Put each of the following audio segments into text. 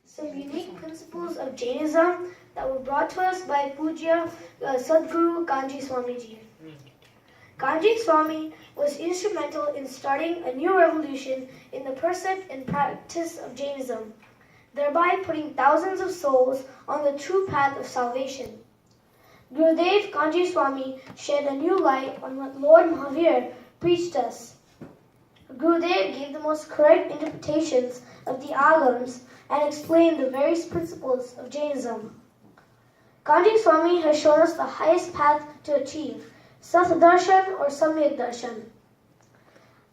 some unique principles of Jainism that were brought to us by Pujya Sadguru Kanji Swamiji. Kanji Swami was instrumental in starting a new revolution in the precept and practice of Jainism, thereby putting thousands of souls on the true path of salvation. Gurudev Kanji Swami shed a new light on what Lord Mahavir preached us. Gurudev gave the most correct interpretations of the agams and explained the various principles of Jainism. Kanji Swami has shown us the highest path to achieve, Sathdarshan or Samyak Darshan.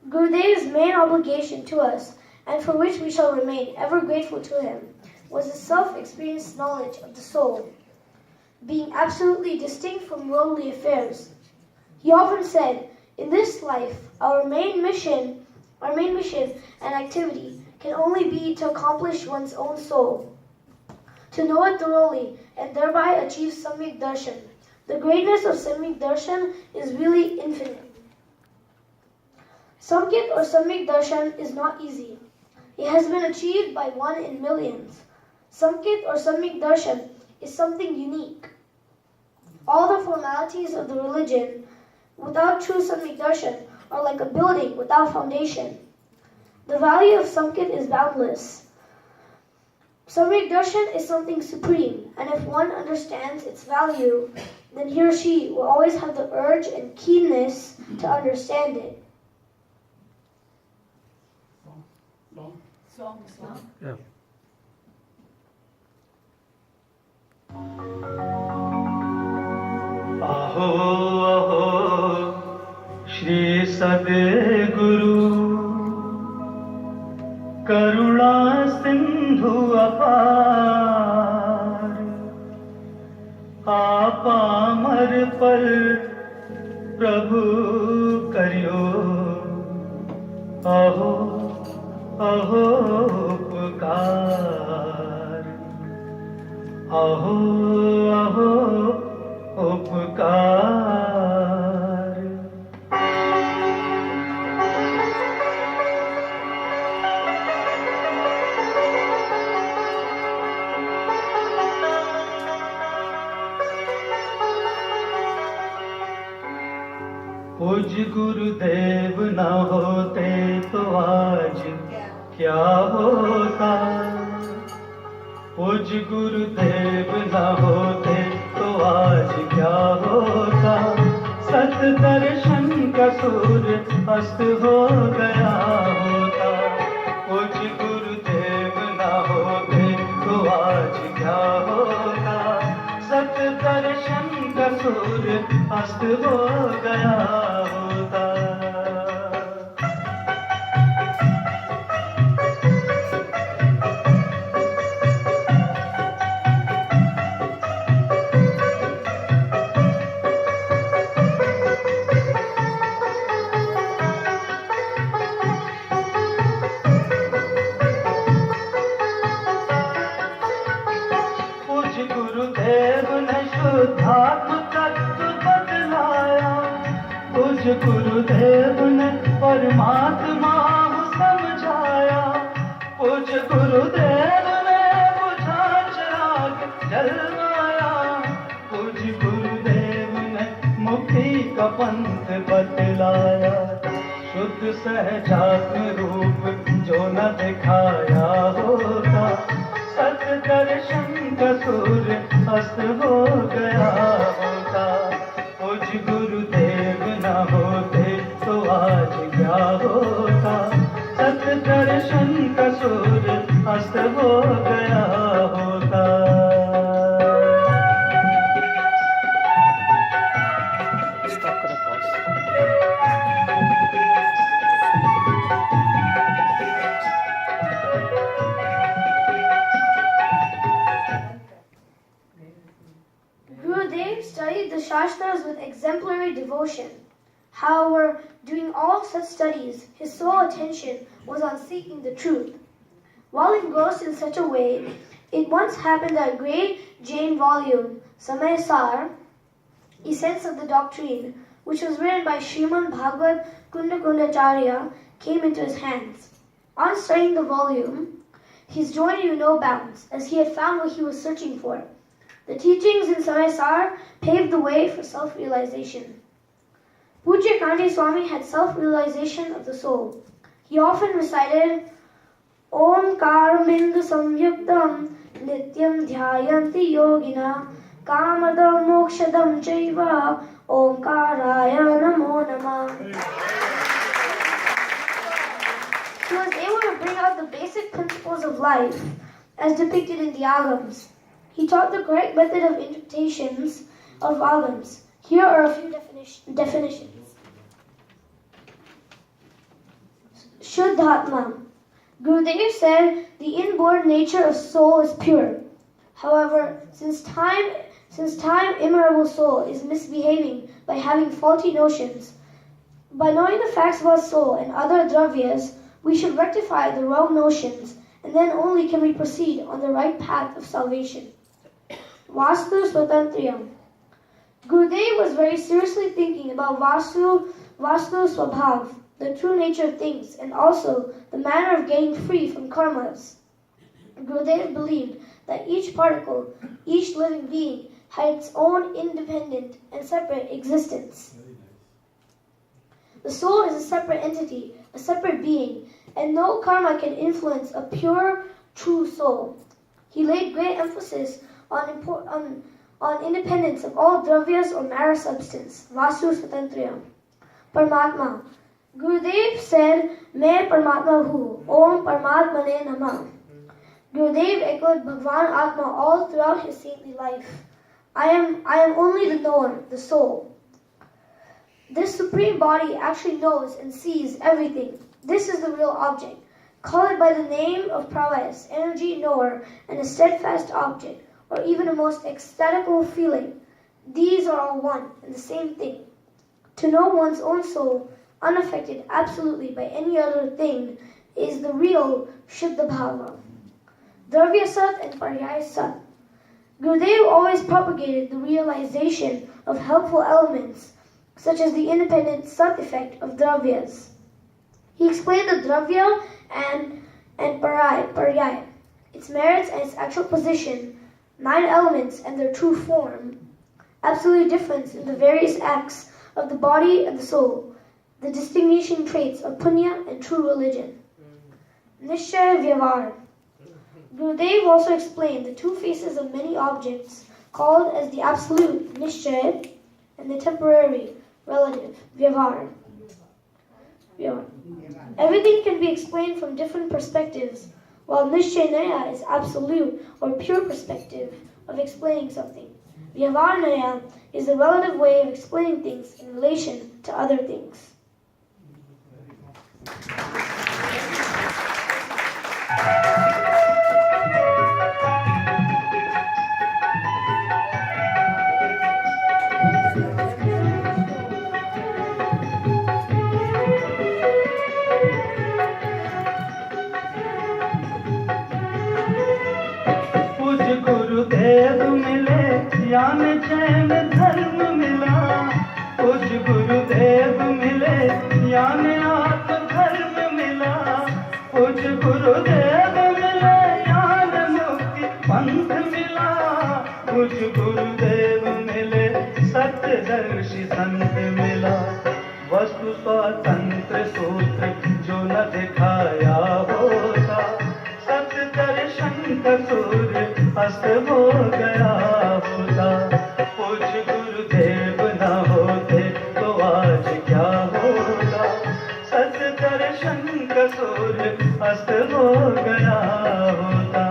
Gurudev's main obligation to us, and for which we shall remain ever grateful to him, was the self-experienced knowledge of the soul, being absolutely distinct from worldly affairs. He often said, in this life, our main mission and activity can only be to accomplish one's own soul, to know it thoroughly, and thereby achieve Samyak Darshan. The greatness of Samyak Darshan is really infinite. Samkhya or Samyak Darshan is not easy. It has been achieved by one in millions. Samkhya or Samyak Darshan is something unique. All the formalities of the religion without true Samyak Darshan are like a building without foundation. The value of Samkhya is boundless. Samyak Darshan is something supreme, and if one understands its value, then he or she will always have the urge and keenness to understand it. Yeah. आहो आहो श्री सद्गुरु करुणा सिंधु अपार आप अमर पर प्रभु करियो आहो आहो उपकार आहो आहो उपकार पूज्य गुरुदेव न होते तो आज क्या होता पूज्य गुरुदेव न होते तो आज क्या होता सत दर्शन का सूर्य अस्त हो गया होता पूज्य गुरुदेव न होते तो आज क्या होता सत दर्शन का सूर्य अस्त हो गया होता शुद्धात्म तत्व बदलाया पूज्य गुरुदेव ने परमात्मा समझाया पूज्य गुरुदेव ने बुझा चिराग जलवाया पूज्य गुरुदेव ने मुक्ति का पंथ बतलाया शुद्ध सहजात्म रूप जो न दिखाया होता सत दर्शन का सूर्य अस्त हो गया होता पूज्य गुरुदेव न होते तो आज क्या होता सत दर्शन का सूर्य अस्त हो गया होता Gurudev studied the Shastras with exemplary devotion. However, during all such studies, his sole attention was on seeking the truth. While engrossed in such a way, it once happened that a great Jain volume, Samay Sar, Essence of the Doctrine, which was written by Sriman Bhagavad Kundakundacharya, came into his hands. On studying the volume, His joy knew no bounds, as he had found what he was searching for. The teachings in Samesar paved the way for self-realization. Pujya Kanji Swami had self-realization of the soul. He often recited Om Karmindu Samyuktam Nityam Dhyayanti Yogina Kamadam Mokshadam Chaiva Om Karaya Namo Namah. He was able to bring out the basic principles of life as depicted in the agams. He taught the correct method of interpretations of agams. Here are a few definitions. Shuddhatma. Gurudev said the inborn nature of soul is pure. However, since time immovable soul is misbehaving by having faulty notions, by knowing the facts about soul and other dravyas, we should rectify the wrong notions, and then only can we proceed on the right path of salvation. Vastu Swatantriyam. Gurudev was very seriously thinking about Vastu Swabhav, the true nature of things, and also the manner of getting free from karmas. Gurudev believed that each particle, each living being, had its own independent and separate existence. The soul is a separate entity, a separate being, and no karma can influence a pure, true soul. He laid great emphasis on independence of all dravyas or matter substance, Vastu Swatantriyam. Paramatma. Gurudev said, Main Paramatma Hu, Om Paramatmane Namah. Gurudev echoed Bhagwan Atma all throughout his saintly life. I am only the knower, the soul. This supreme body actually knows and sees everything. This is the real object. Call it by the name of prowess, energy, knower, and a steadfast object, or even a most ecstatical feeling. These are all one and the same thing. To know one's own soul, unaffected absolutely by any other thing, is the real Shuddha Bhava. Dravya Sat and Paryaya Sat. Gurudev always propagated the realization of helpful elements, such as the independent Sat effect of Dravyas. He explained the Dravya and Paryaya, its merits and its actual position, 9 elements and their true form, absolute difference in the various acts of the body and the soul, the distinguishing traits of punya and true religion. Nishchaya Vyavar. Gurudev also explained the 2 faces of many objects, called as the absolute, Nishchaya, and the temporary, relative, Vyavar. Everything can be explained from different perspectives, while Nishchanaya is absolute or pure perspective of explaining something. Vyavarnaya is the relative way of explaining things in relation to other things. गुरुदेव मिले ज्ञान चैन धर्म मिला, कुछ गुरुदेव मिले ज्ञान आत्म धर्म मिला, कुछ गुरुदेव मिले ज्ञान मुक्ति पंथ मिला, कुछ गुरुदेव मिले सत्यदर्शी संत मिला। वस्तु स्वतंत्र सूत्र जो न दिखाया होता, सत्य दर्शन का सूर्य अस्त हो गया होता। पूज गुरुदेव न होते तो आज क्या होता, सत्य दर्शन का सूर्य अस्त हो गया होता।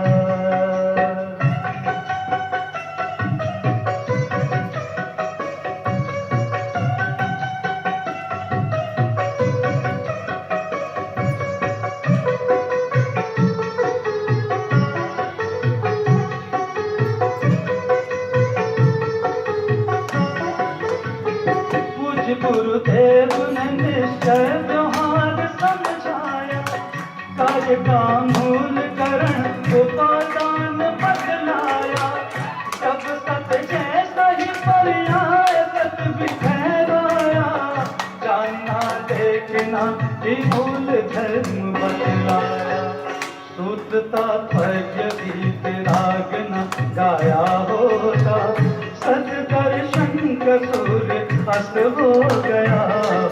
हो गया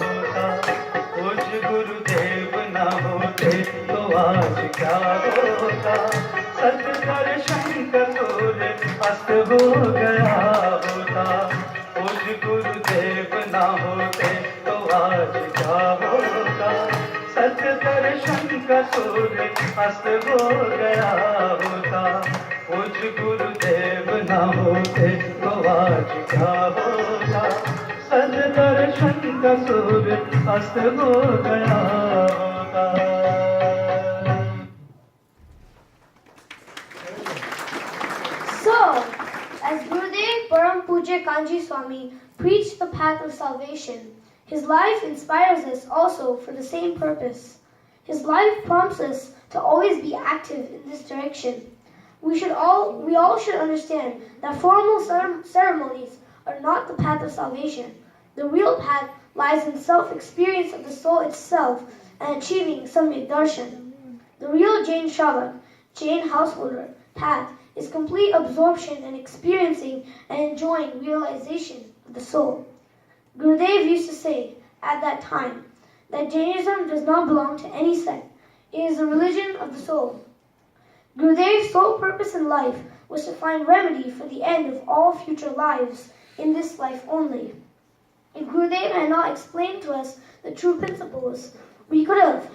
होता। पूज्य गुरुदेव न होते तो आज क्या होता। सत्य दर्शन का सूर्य अस्त हो गया होता। पूज्य गुरुदेव न होते तो आज क्या होता। सत्य दर्शन का सूर्य अस्त हो गया होता। पूज्य गुरुदेव न होते तो आज क्या होता। सत्य दर्शन का सूर्य अस्त हो गया होता। So, as Gurudev Param Pujya Kanji Swami preached the path of salvation, his life inspires us also for the same purpose. His life prompts us to always be active in this direction. We all should understand that formal ceremonies are not the path of salvation. The real path lies in self-experience of the soul itself and achieving samyak darshan. The real Jain Shavak, Jain householder path is complete absorption and experiencing and enjoying realization of the soul. Gurudev used to say at that time that Jainism does not belong to any sect. It is the religion of the soul. Gurudev's sole purpose in life was to find remedy for the end of all future lives in this life only. If Gurudev had not explained to us the true principles, we could have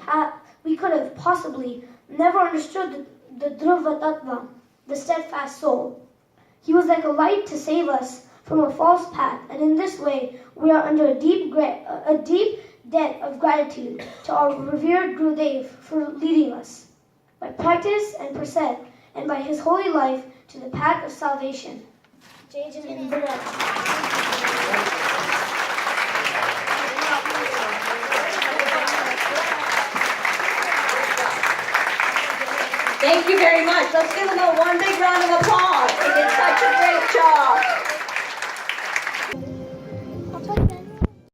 possibly never understood the Dhruva Tattva, the steadfast soul. He was like a light to save us from a false path, and in this way we are under a deep debt of gratitude to our revered Gurudev for leading us by practice and precept, and by his holy life to the path of salvation. Jai Jai. Thank you very much. Let's give them one big round of applause.